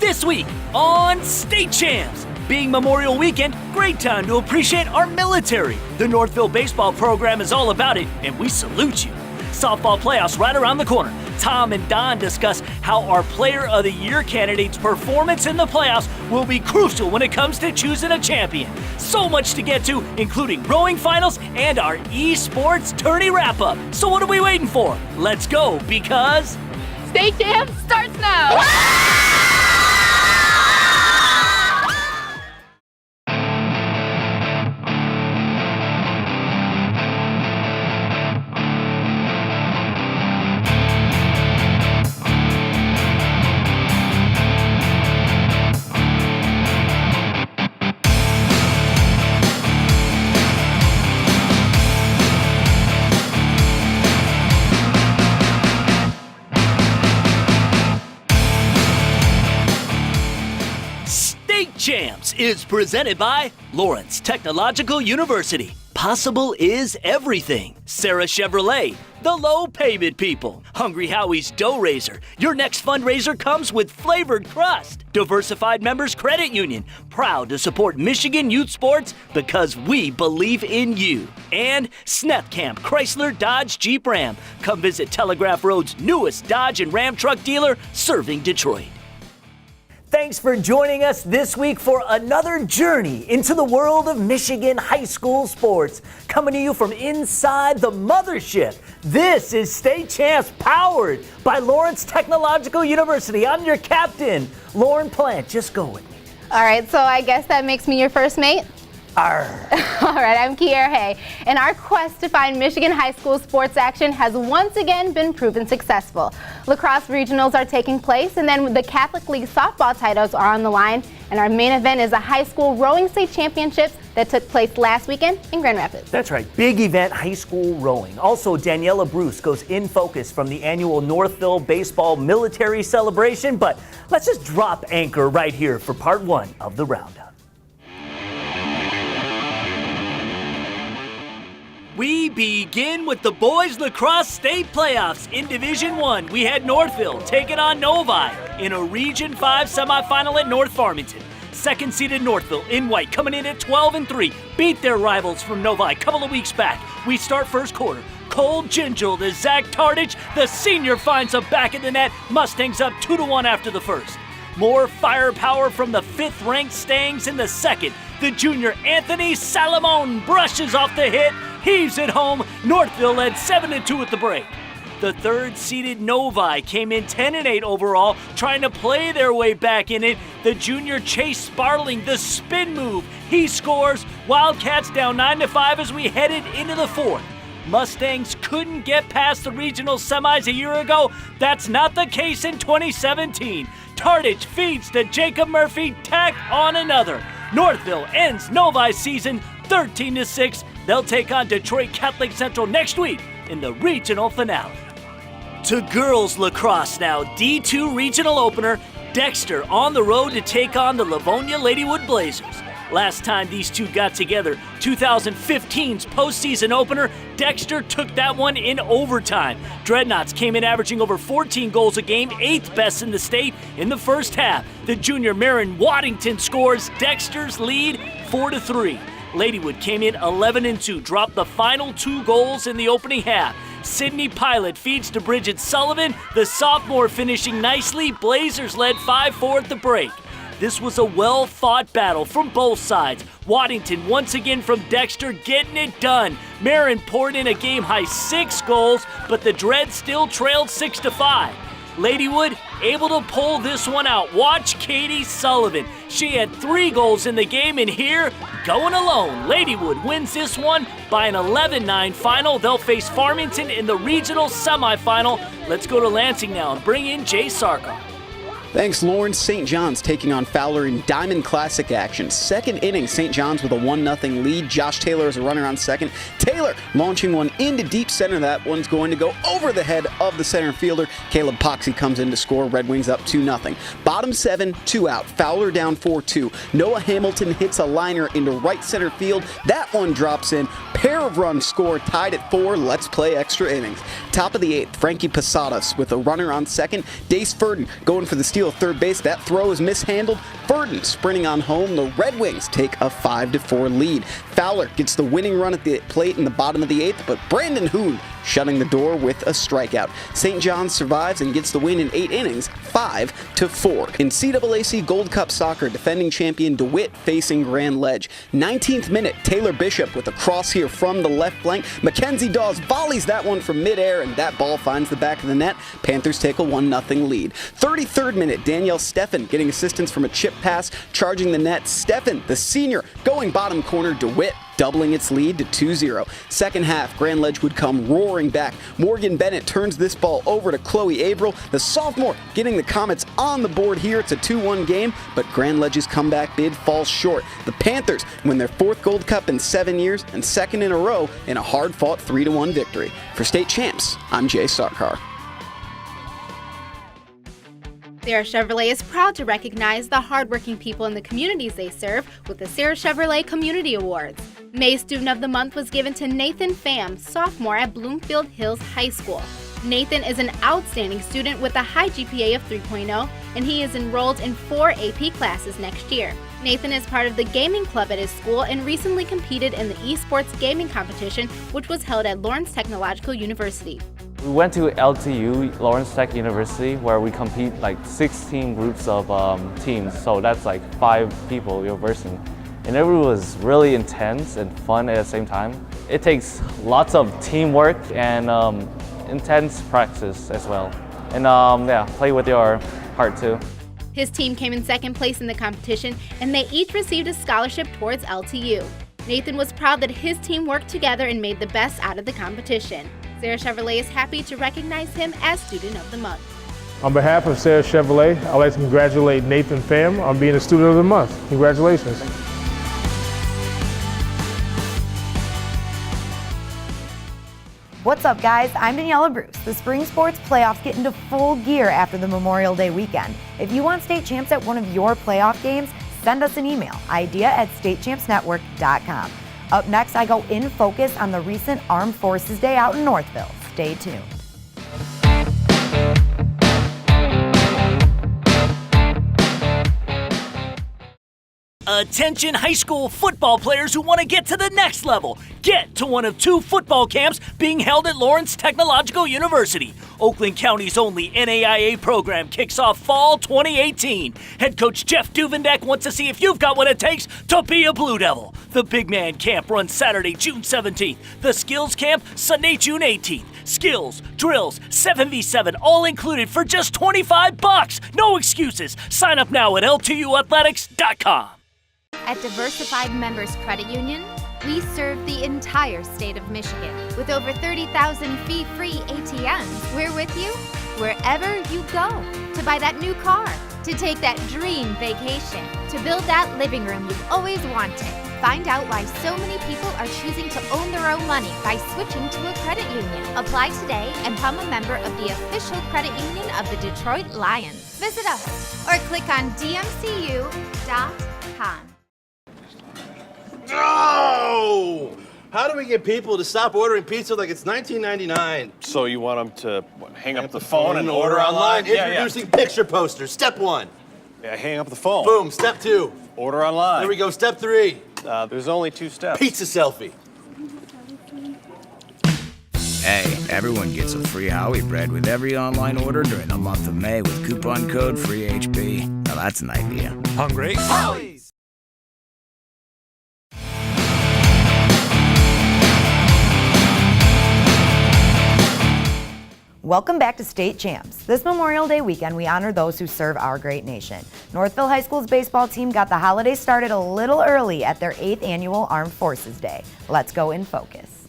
This week on State Champs. Being Memorial Weekend, great time to appreciate our military. The Northville baseball program is all about it, and we salute you. Softball playoffs right around the corner. Tom and Don discuss how our Player of the Year candidate's performance in the playoffs will be crucial when it comes to choosing a champion. So much to get to, including rowing finals and our esports tourney wrap-up. So what are we waiting for? Let's go, because State Champs starts now! Champs is presented by Lawrence Technological University. Possible is everything. Sarah Chevrolet, the low payment people. Hungry Howie's Dough Raiser. Your next fundraiser comes with flavored crust. Diversified Members Credit Union. Proud to support Michigan youth sports because we believe in you. And Sneth Camp Chrysler Dodge Jeep Ram. Come visit Telegraph Road's newest Dodge and Ram truck dealer serving Detroit. Thanks for joining us this week for another journey into the world of Michigan high school sports. Coming to you from inside the mothership, this is State Champs powered by Lawrence Technological University. I'm your captain, Lauren Plant. Just go with me. All right, so I guess that makes me your first mate? Arr. All right, I'm Kier Hay, and our quest to find Michigan high school sports action has once again been proven successful. Lacrosse regionals are taking place, and then the Catholic League softball titles are on the line, and our main event is the high school rowing state championships that took place last weekend in Grand Rapids. That's right, big event, high school rowing. Also, Daniela Bruce goes in focus from the annual Northville baseball military celebration, but let's just drop anchor right here for part one of the roundup. We begin with the boys lacrosse state playoffs. In Division 1, we had Northville taking on Novi in a Region 5 semifinal at North Farmington. Second-seeded Northville in white coming in at 12-3, beat their rivals from Novi a couple of weeks back. We start first quarter. Cole Gingell to Zach Tardich. The senior finds a back of the net. Mustangs up 2-1 after the first. More firepower from the fifth-ranked Stangs in the second. The junior Anthony Salamone brushes off the hit, heaves it home. Northville led 7-2 at the break. The third-seeded Novi came in 10-8 overall, trying to play their way back in it. The junior Chase Sparling, the spin move, he scores. Wildcats down 9-5 as we headed into the fourth. Mustangs couldn't get past the regional semis a year ago. That's not the case in 2017. Tardich feeds to Jacob Murphy, tack on another. Northville ends Novi's season 13-6. They'll take on Detroit Catholic Central next week in the regional finale. To girls lacrosse now, D2 regional opener, Dexter on the road to take on the Livonia Ladywood Blazers. Last time these two got together, 2015's postseason opener, Dexter took that one in overtime. Dreadnoughts came in averaging over 14 goals a game, 8th best in the state in the first half. The junior Marin Waddington scores Dexter's lead 4-3. Ladywood came in 11-2, dropped the final 2 goals in the opening half. Sydney Pilot feeds to Bridget Sullivan, the sophomore finishing nicely. Blazers led 5-4 at the break. This was a well-fought battle from both sides. Waddington once again from Dexter getting it done. Marin poured in a game-high 6 goals, but the Dreads still trailed 6-5. Ladywood able to pull this one out. Watch Katie Sullivan. She had 3 goals in the game, and here, going alone, Ladywood wins this one by an 11-9 final. They'll face Farmington in the regional semifinal. Let's go to Lansing now and bring in Jay Sarkar. Thanks, Lauren. St. John's taking on Fowler in Diamond Classic action. Second inning, St. John's with a 1-0 lead. Josh Taylor is a runner on second. Taylor launching one into deep center. That one's going to go over the head of the center fielder. Caleb Poxey comes in to score. Red Wings up 2-0. Bottom 7, 2 out. Fowler down 4-2. Noah Hamilton hits a liner into right center field. That one drops in. Pair of runs score, tied at 4. Let's play extra innings. Top of the 8th, Frankie Posadas with a runner on second. Dace Furden going for the steal steal at third base. That throw is mishandled. Burden sprinting on home. The Red Wings take a 5-4 lead. Fowler gets the winning run at the plate in the bottom of the 8th, but Brandon Hoon shutting the door with a strikeout. St. John's survives and gets the win in 8 innings, 5-4. In CAAC Gold Cup soccer, defending champion DeWitt facing Grand Ledge. 19th minute, Taylor Bishop with a cross here from the left flank. Mackenzie Dawes volleys that one from midair, and that ball finds the back of the net. Panthers take a 1-0 lead. 33rd minute, Danielle Steffen getting assistance from a chip pass, charging the net. Steffen, the senior, going bottom corner. DeWitt doubling its lead to 2-0. Second half, Grand Ledge would come roaring back. Morgan Bennett turns this ball over to Chloe Averill, the sophomore, getting the Comets on the board here. It's a 2-1 game, but Grand Ledge's comeback bid falls short. The Panthers win their 4th Gold Cup in 7 years and 2nd in a row in a hard-fought 3-1 victory. For State Champs, I'm Jay Sarkar. Sarah Chevrolet is proud to recognize the hardworking people in the communities they serve with the Sarah Chevrolet Community Awards. May Student of the Month was given to Nathan Pham, sophomore at Bloomfield Hills High School. Nathan is an outstanding student with a high GPA of 3.0, and he is enrolled in 4 AP classes next year. Nathan is part of the gaming club at his school and recently competed in the esports gaming competition, which was held at Lawrence Technological University. We went to LTU, Lawrence Tech University, where we compete like 16 groups of teams, so that's like 5 people you're versing. And it was really intense and fun at the same time. It takes lots of teamwork and intense practice as well. And play with your heart too. His team came in 2nd place in the competition, and they each received a scholarship towards LTU. Nathan was proud that his team worked together and made the best out of the competition. Sarah Chevrolet is happy to recognize him as Student of the Month. On behalf of Sarah Chevrolet, I'd like to congratulate Nathan Pham on being a Student of the Month. Congratulations. What's up, guys? I'm Daniela Bruce. The spring sports playoffs get into full gear after the Memorial Day weekend. If you want state champs at one of your playoff games, send us an email, idea@statechampsnetwork.com. Up next, I go in focus on the recent Armed Forces Day out in Northville. Stay tuned. Attention high school football players who want to get to the next level. Get to one of 2 football camps being held at Lawrence Technological University. Oakland County's only NAIA program kicks off fall 2018. Head coach Jeff Duvendek wants to see if you've got what it takes to be a Blue Devil. The Big Man Camp runs Saturday, June 17th. The Skills Camp, Sunday, June 18th. Skills, drills, 7v7, all included for just $25. No excuses. Sign up now at l2uathletics.com. At Diversified Members Credit Union, we serve the entire state of Michigan. With over 30,000 fee-free ATMs, we're with you wherever you go. To buy that new car, to take that dream vacation, to build that living room you've always wanted. Find out why so many people are choosing to own their own money by switching to a credit union. Apply today and become a member of the official credit union of the Detroit Lions. Visit us or click on dmcu.com. No! How do we get people to stop ordering pizza like it's 1999? So you want them to hang up the phone and order online? Introducing picture posters. Step 1. Yeah, hang up the phone. Boom. Step 2. Order online. There we go. Step 3. There's only 2 steps. Pizza selfie. Hey, everyone gets a free Howie bread with every online order during the month of May with coupon code FREEHP. Now that's an idea. Hungry? Howie's! Welcome back to State Champs. This Memorial Day weekend, we honor those who serve our great nation. Northville High School's baseball team got the holiday started a little early at their 8th annual Armed Forces Day. Let's go in focus.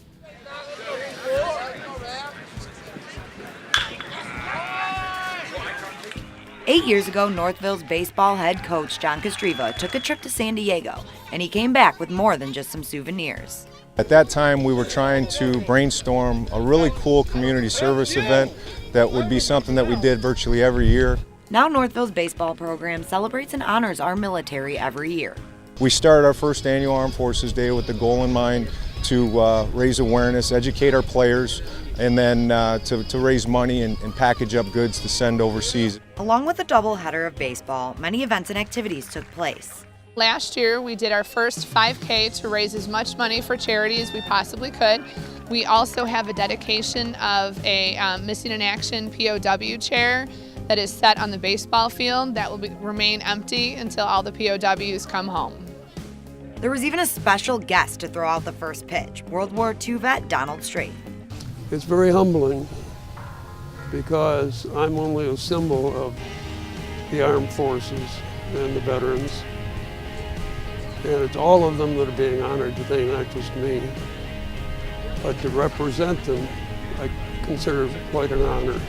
Eight years ago, Northville's baseball head coach John Kostriva took a trip to San Diego, and he came back with more than just some souvenirs. At that time, we were trying to brainstorm a really cool community service event that would be something that we did virtually every year. Now Northville's baseball program celebrates and honors our military every year. We started our first annual Armed Forces Day with the goal in mind to raise awareness, educate our players, and then to raise money and package up goods to send overseas. Along with a doubleheader of baseball, many events and activities took place. Last year, we did our first 5K to raise as much money for charity as we possibly could. We also have a dedication of a Missing in Action POW chair that is set on the baseball field that will remain empty until all the POWs come home. There was even a special guest to throw out the first pitch, World War II vet Donald Strait. It's very humbling because I'm only a symbol of the armed forces and the veterans. And it's all of them that are being honored today, not just me. But to represent them, I consider quite an honor.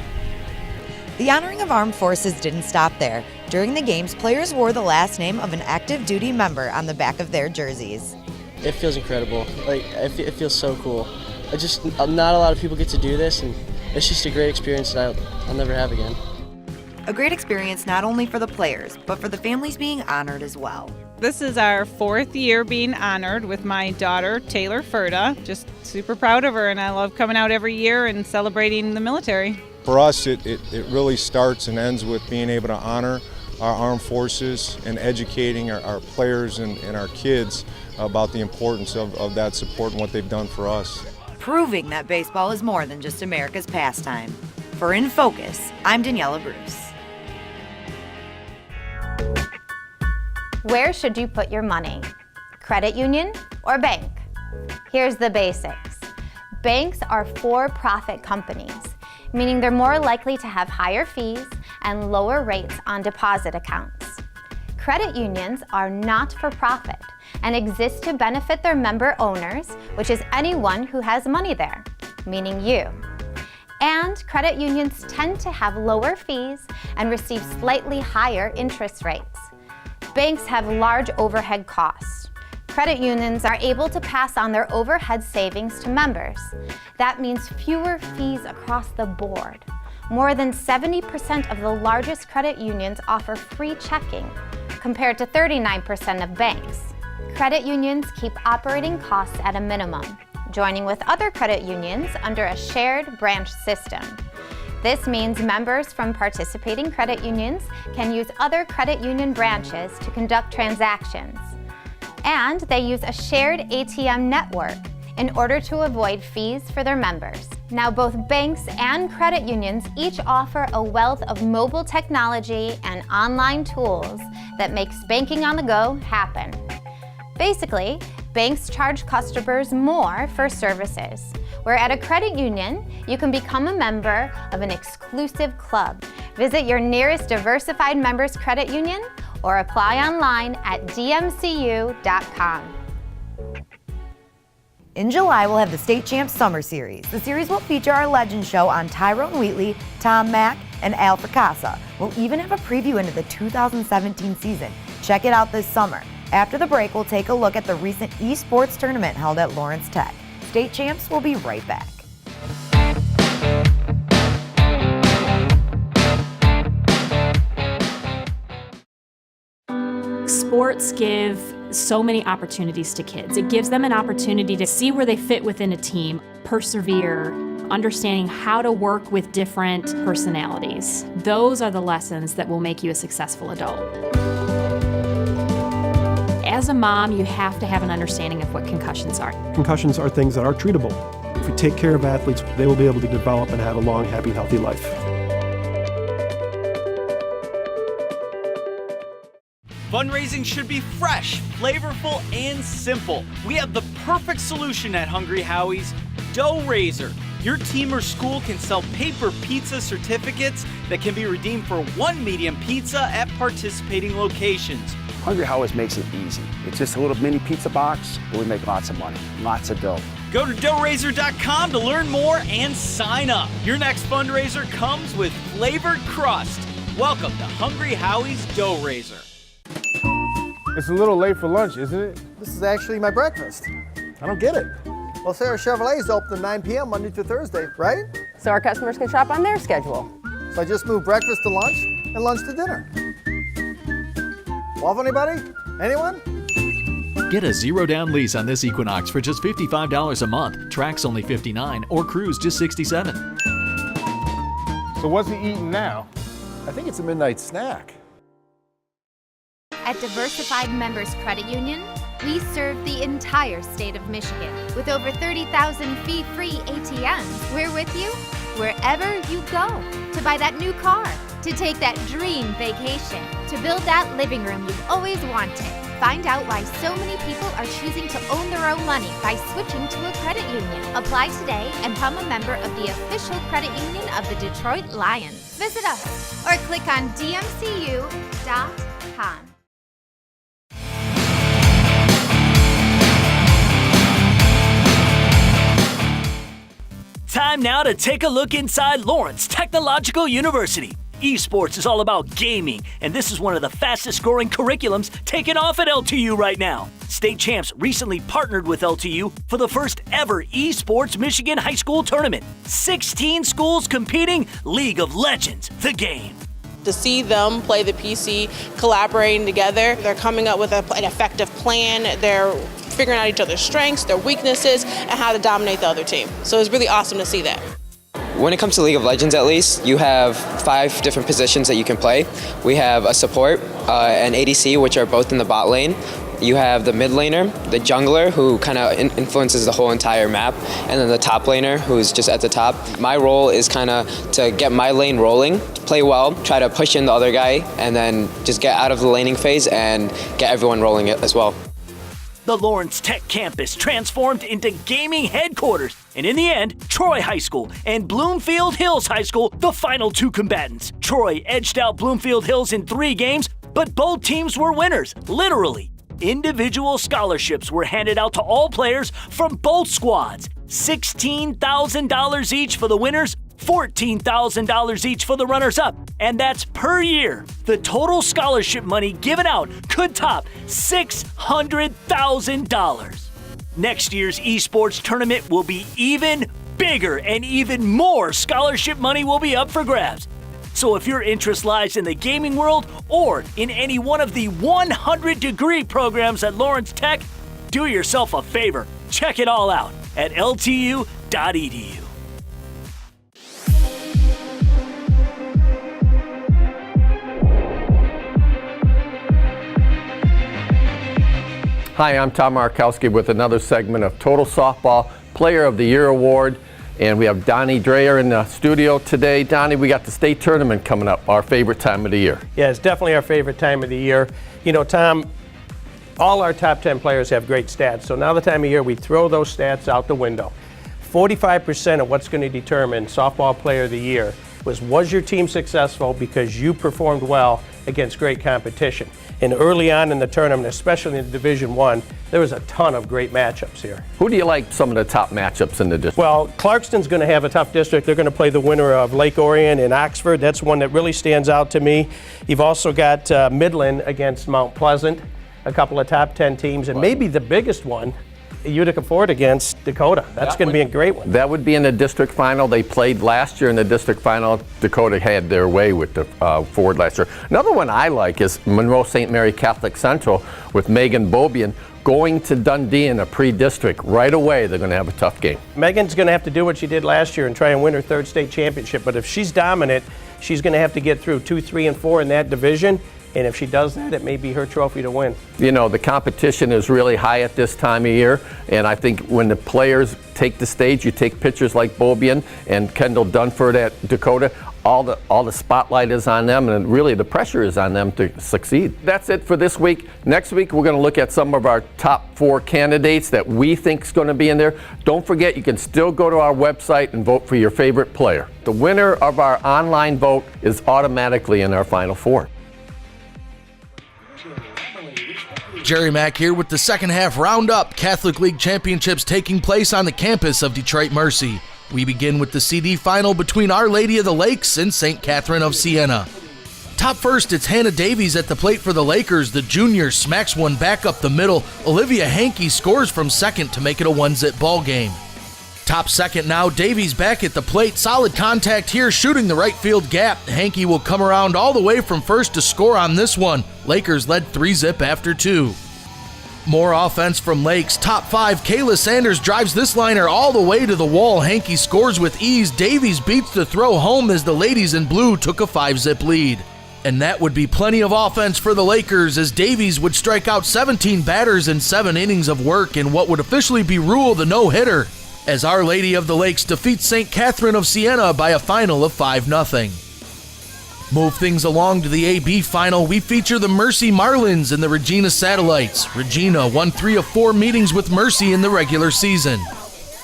The honoring of armed forces didn't stop there. During the games, players wore the last name of an active duty member on the back of their jerseys. It feels incredible. It feels so cool. Not a lot of people get to do this, and it's just a great experience that I'll never have again. A great experience not only for the players, but for the families being honored as well. This is our 4th year being honored with my daughter, Taylor Ferda. Just super proud of her, and I love coming out every year and celebrating the military. For us, it really starts and ends with being able to honor our armed forces and educating our players and our kids about the importance of that support and what they've done for us. Proving that baseball is more than just America's pastime. For In Focus, I'm Daniela Bruce. Where should you put your money? Credit union or bank? Here's the basics. Banks are for-profit companies, meaning they're more likely to have higher fees and lower rates on deposit accounts. Credit unions are not for profit and exist to benefit their member owners, which is anyone who has money there, meaning you. And credit unions tend to have lower fees and receive slightly higher interest rates. Banks have large overhead costs. Credit unions are able to pass on their overhead savings to members. That means fewer fees across the board. More than 70% of the largest credit unions offer free checking, compared to 39% of banks. Credit unions keep operating costs at a minimum, joining with other credit unions under a shared branch system. This means members from participating credit unions can use other credit union branches to conduct transactions. And they use a shared ATM network in order to avoid fees for their members. Now, both banks and credit unions each offer a wealth of mobile technology and online tools that makes banking on the go happen. Basically, banks charge customers more for services, where at a credit union, you can become a member of an exclusive club. Visit your nearest diversified members credit union or apply online at dmcu.com. In July, we'll have the State Champs Summer Series. The series will feature our legend show on Tyrone Wheatley, Tom Mack, and Al Fracassa. We'll even have a preview into the 2017 season. Check it out this summer. After the break, we'll take a look at the recent esports tournament held at Lawrence Tech. State Champs will be right back. Sports give so many opportunities to kids. It gives them an opportunity to see where they fit within a team, persevere, understanding how to work with different personalities. Those are the lessons that will make you a successful adult. As a mom, you have to have an understanding of what concussions are. Concussions are things that are treatable. If we take care of athletes, they will be able to develop and have a long, happy, healthy life. Fundraising should be fresh, flavorful, and simple. We have the perfect solution at Hungry Howie's, Dough Raiser. Your team or school can sell paper pizza certificates that can be redeemed for one medium pizza at participating locations. Hungry Howie's makes it easy. It's just a little mini pizza box, but we make lots of money, lots of dough. Go to doughraiser.com to learn more and sign up. Your next fundraiser comes with flavored crust. Welcome to Hungry Howie's Dough Raiser. It's a little late for lunch, isn't it? This is actually my breakfast. I don't get it. Well, Sarah Chevrolet is open at 9 p.m. Monday through Thursday, right? So our customers can shop on their schedule. So I just moved breakfast to lunch and lunch to dinner. Love anybody? Anyone? Get a zero-down lease on this Equinox for just $55 a month. Track's only $59 or cruise just $67. So what's he eating now? I think it's a midnight snack. At Diversified Members Credit Union, we serve the entire state of Michigan. With over 30,000 fee-free ATMs, we're with you wherever you go. To buy that new car, to take that dream vacation, to build that living room you've always wanted. Find out why so many people are choosing to own their own money by switching to a credit union. Apply today and become a member of the official credit union of the Detroit Lions. Visit us or click on dmcu.com. Time now to take a look inside Lawrence Technological University. Esports is all about gaming, and this is one of the fastest growing curriculums taking off at LTU right now. State Champs recently partnered with LTU for the first ever Esports Michigan High School Tournament. 16 schools competing, League of Legends, the game. To see them play the PC, collaborating together, they're coming up with an effective plan, they're figuring out each other's strengths, their weaknesses, and how to dominate the other team. So it's really awesome to see that. When it comes to League of Legends, at least, you have 5 different positions that you can play. We have a support, an ADC, which are both in the bot lane. You have the mid laner, the jungler, who kind of influences the whole entire map, and then the top laner, who's just at the top. My role is kind of to get my lane rolling, play well, try to push in the other guy, and then just get out of the laning phase and get everyone rolling as well. The Lawrence Tech campus transformed into gaming headquarters. And in the end, Troy High School and Bloomfield Hills High School, the final 2 combatants. Troy edged out Bloomfield Hills in 3 games, but both teams were winners, literally. Individual scholarships were handed out to all players from both squads. $16,000 each for the winners, $14,000 each for the runners-up, and that's per year. The total scholarship money given out could top $600,000. Next year's esports tournament will be even bigger, and even more scholarship money will be up for grabs. So if your interest lies in the gaming world or in any one of the 100-degree programs at Lawrence Tech, do yourself a favor. Check it all out at ltu.edu. Hi, I'm Tom Markowski with another segment of Total Softball Player of the Year Award. And we have Donnie Dreyer in the studio today. Donnie, we got the state tournament coming up, our favorite time of the year. Yeah, it's definitely our favorite time of the year. You know, Tom, all our top 10 players have great stats. So now the time of year we throw those stats out the window. 45% of what's going to determine Softball Player of the Year was your team successful because you performed well against great competition. And early on in the tournament, especially in Division I, there was a ton of great matchups here. Who do you like some of the top matchups in the district? Well, Clarkston's going to have a tough district. They're going to play the winner of Lake Orion and Oxford. That's one that really stands out to me. You've also got Midland against Mount Pleasant, a couple of top 10 teams, and maybe the biggest one, Utica Ford against Dakota. That's going to be a great one. That would be in the district final. They played last year in the district final. Dakota had their way with the Ford last year. Another one I like is Monroe St. Mary Catholic Central with Megan Bobian going to Dundee in a pre-district. Right away, they're going to have a tough game. Megan's going to have to do what she did last year and try and win her 3rd state championship. But if she's dominant, she's going to have to get through 2, 3, and 4 in that division. And if she does that, it may be her trophy to win. You know, the competition is really high at this time of year, and I think when the players take the stage, you take pictures like Bobian and Kendall Dunford at Dakota, all the spotlight is on them, and really the pressure is on them to succeed. That's it for this week. Next week, we're going to look at some of our top 4 candidates that we think is going to be in there. Don't forget, you can still go to our website and vote for your favorite player. The winner of our online vote is automatically in our Final 4. Jerry Mack here with the second half roundup. Catholic League Championships taking place on the campus of Detroit Mercy. We begin with the CD final between Our Lady of the Lakes and St. Catherine of Siena. Top first, it's Hannah Davies at the plate for the Lakers. The junior smacks one back up the middle. Olivia Hankey scores from second to make it a 1-zip ball game. Top second now, Davies back at the plate. Solid contact here, shooting the right field gap. Hankey will come around all the way from first to score on this one. Lakers led 3-zip after 2. More offense from Lakes. Top 5, Kayla Sanders drives this liner all the way to the wall. Hankey scores with ease. Davies beats the throw home as the ladies in blue took a 5-zip lead. And that would be plenty of offense for the Lakers as Davies would strike out 17 batters in 7 innings of work in what would officially be ruled a no-hitter, as Our Lady of the Lakes defeats St. Catherine of Siena by a final of 5-0. Move things along to the AB final. We feature the Mercy Marlins and the Regina Satellites. Regina won 3 of 4 meetings with Mercy in the regular season.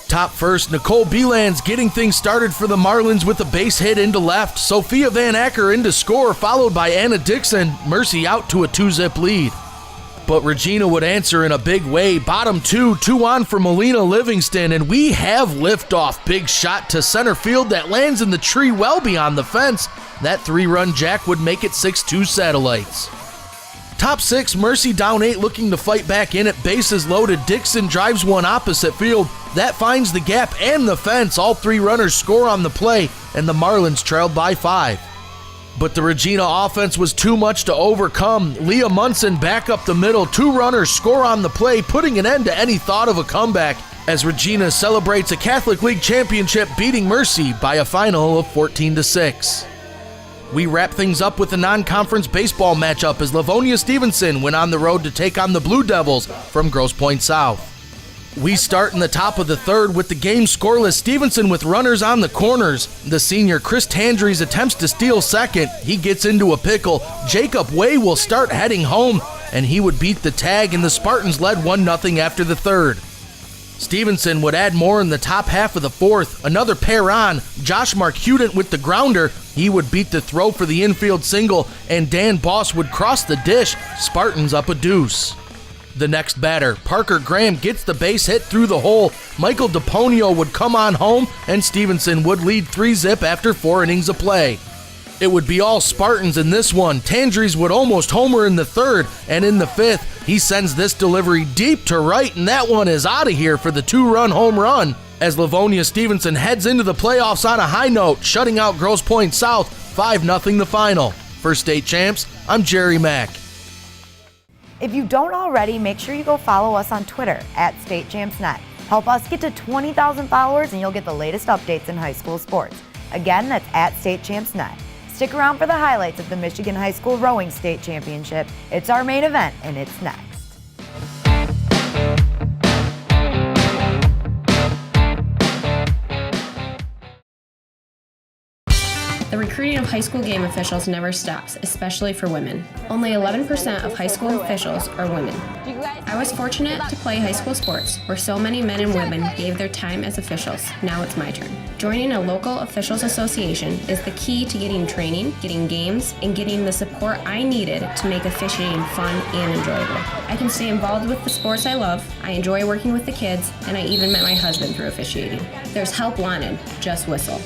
Top first, Nicole Beelands getting things started for the Marlins with a base hit into left. Sophia Van Acker into score, followed by Anna Dixon. Mercy out to a 2-zip lead. But Regina would answer in a big way. Bottom 2 on for Melina Livingston, and we have liftoff. Big shot to center field that lands in the tree well beyond the fence. That 3-run jack would make it 6-2 Satellites. Top 6, Mercy down 8 looking to fight back in it. Bases loaded. Dixon drives one opposite field. That finds the gap and the fence. All 3 runners score on the play, and the Marlins trailed by 5. But the Regina offense was too much to overcome. Leah Munson back up the middle. 2 runners score on the play, putting an end to any thought of a comeback as Regina celebrates a Catholic League championship, beating Mercy by a final of 14-6. We wrap things up with a non-conference baseball matchup as Livonia Stevenson went on the road to take on the Blue Devils from Grosse Pointe South. We start in the top of the 3rd with the game scoreless. Stevenson with runners on the corners. The senior Chris Tandries attempts to steal second. He gets into a pickle. Jacob Way will start heading home, and he would beat the tag, and the Spartans led 1-0 after the 3rd. Stevenson would add more in the top half of the 4th. Another pair on. Josh Marcudent with the grounder. He would beat the throw for the infield single, and Dan Boss would cross the dish. Spartans up a deuce. The next batter, Parker Graham, gets the base hit through the hole. Michael DePonio would come on home, and Stevenson would lead 3-zip after 4 innings of play. It would be all Spartans in this one. Tandries would almost homer in the 3rd, and in the 5th, he sends this delivery deep to right, and that one is out of here for the 2-run home run as Livonia Stevenson heads into the playoffs on a high note, shutting out Grosse Pointe South 5-0 the final. For State Champs, I'm Jerry Mack. If you don't already, make sure you go follow us on Twitter @StateChampsNet. Help us get to 20,000 followers and you'll get the latest updates in high school sports. Again, that's @StateChampsNet. Stick around for the highlights of the Michigan High School Rowing State Championship. It's our main event, and it's next. The recruiting of high school game officials never stops, especially for women. Only 11% of high school officials are women. I was fortunate to play high school sports where so many men and women gave their time as officials. Now it's my turn. Joining a local officials association is the key to getting training, getting games, and getting the support I needed to make officiating fun and enjoyable. I can stay involved with the sports I love, I enjoy working with the kids, and I even met my husband through officiating. There's help wanted, just whistle.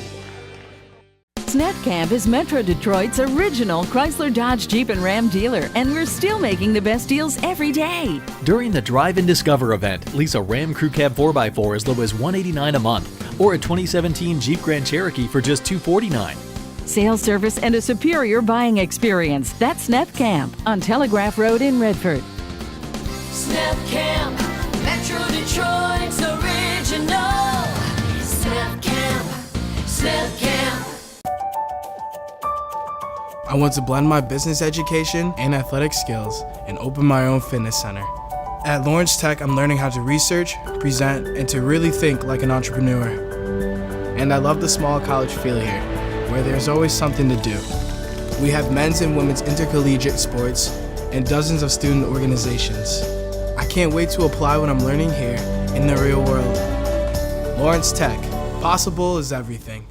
Snap Camp is Metro Detroit's original Chrysler, Dodge, Jeep, and Ram dealer, and we're still making the best deals every day. During the Drive and Discover event, lease a Ram Crew Cab 4x4 as low as $189 a month, or a 2017 Jeep Grand Cherokee for just $249. Sales service and a superior buying experience. That's Snap Camp on Telegraph Road in Redford. Snap Camp, Metro Detroit's original. Snap Camp, Snap Camp. I want to blend my business education and athletic skills and open my own fitness center. At Lawrence Tech, I'm learning how to research, present, and to really think like an entrepreneur. And I love the small college feel here, where there's always something to do. We have men's and women's intercollegiate sports and dozens of student organizations. I can't wait to apply what I'm learning here in the real world. Lawrence Tech, possible is everything.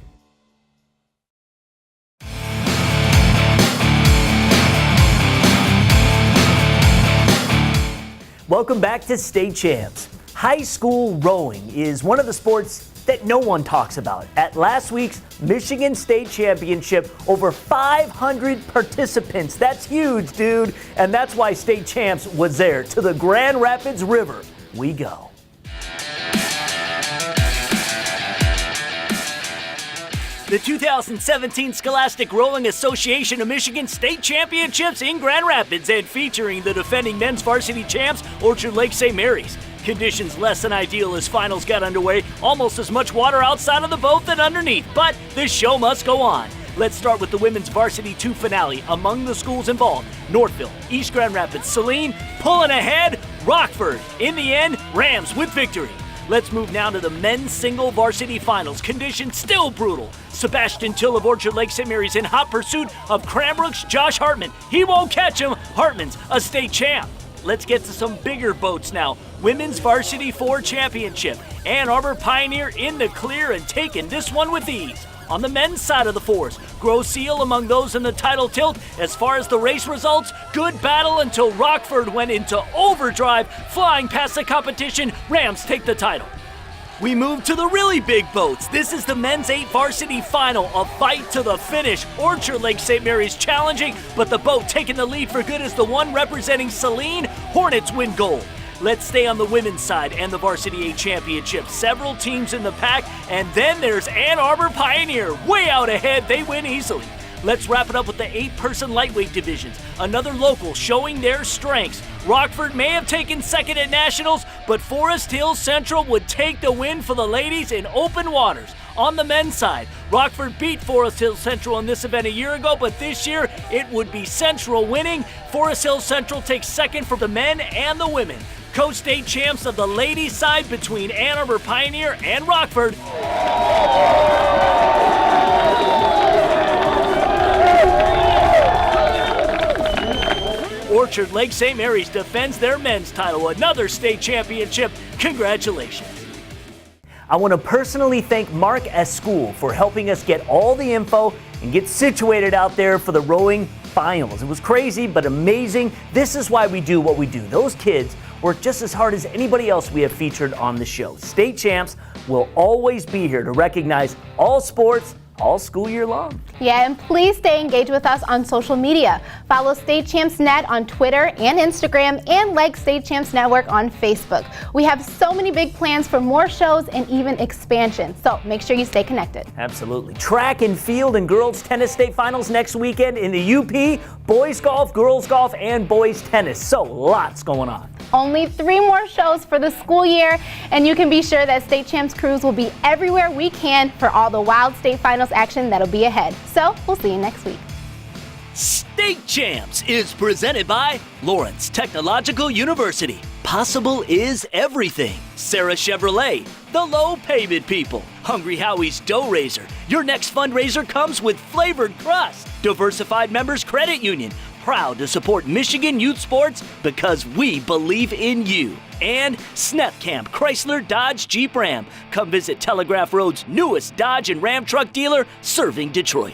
Welcome back to State Champs. High school rowing is one of the sports that no one talks about. At last week's Michigan State Championship, over 500 participants. That's huge, dude. And that's why State Champs was there. To the Grand Rapids River we go. The 2017 Scholastic Rowing Association of Michigan State Championships in Grand Rapids and featuring the defending men's varsity champs, Orchard Lake St. Mary's. Conditions less than ideal as finals got underway. Almost as much water outside of the boat than underneath, but the show must go on. Let's start with the women's varsity 2 finale. Among the schools involved, Northville, East Grand Rapids, Saline pulling ahead, Rockford. In the end, Rams with victory. Let's move now to the men's single varsity finals. Conditions still brutal. Sebastian Till of Orchard Lake St. Mary's in hot pursuit of Cranbrook's Josh Hartman. He won't catch him. Hartman's a state champ. Let's get to some bigger boats now. Women's Varsity 4 Championship. Ann Arbor Pioneer in the clear and taking this one with ease. On the men's side of the fours, Grosse Seal among those in the title tilt. As far as the race results, good battle until Rockford went into overdrive, flying past the competition. Rams take the title. We move to the really big boats. This is the men's 8 varsity final, a fight to the finish. Orchard Lake St. Mary's challenging, but the boat taking the lead for good is the one representing Saline. Hornets win gold. Let's stay on the women's side and the Varsity 8 Championship. Several teams in the pack, and then there's Ann Arbor Pioneer. Way out ahead, they win easily. Let's wrap it up with the 8-person lightweight divisions. Another local showing their strengths. Rockford may have taken second at Nationals, but Forest Hill Central would take the win for the ladies in open waters. On the men's side, Rockford beat Forest Hill Central in this event a year ago, but this year it would be Central winning. Forest Hill Central takes second for the men and the women. Co-state champs of the ladies' side between Ann Arbor Pioneer and Rockford. Orchard Lake St. Mary's defends their men's title, another state championship. Congratulations. I want to personally thank Mark Escool for helping us get all the info and get situated out there for the rowing finals. It was crazy, but amazing. This is why we do what we do. Those kids work just as hard as anybody else we have featured on the show. State champs will always be here to recognize all sports, all school year long. Yeah, and please stay engaged with us on social media. Follow State Champs Net on Twitter and Instagram, and like State Champs Network on Facebook. We have so many big plans for more shows and even expansion, so make sure you stay connected. Absolutely. Track and field and girls tennis state finals next weekend in the UP, boys golf, girls golf, and boys tennis. So lots going on. Only 3 more shows for the school year, and you can be sure that State Champs crews will be everywhere we can for all the wild state finals action that'll be ahead. So we'll see you next week. State Champs is presented by Lawrence Technological University. Possible is everything. Sarah Chevrolet, the low payment people. Hungry Howie's Dough Raiser. Your next fundraiser comes with flavored crust. Diversified Members Credit Union. Proud to support Michigan youth sports because we believe in you. And Snep Camp Chrysler Dodge Jeep Ram. Come visit Telegraph Road's newest Dodge and Ram truck dealer serving Detroit.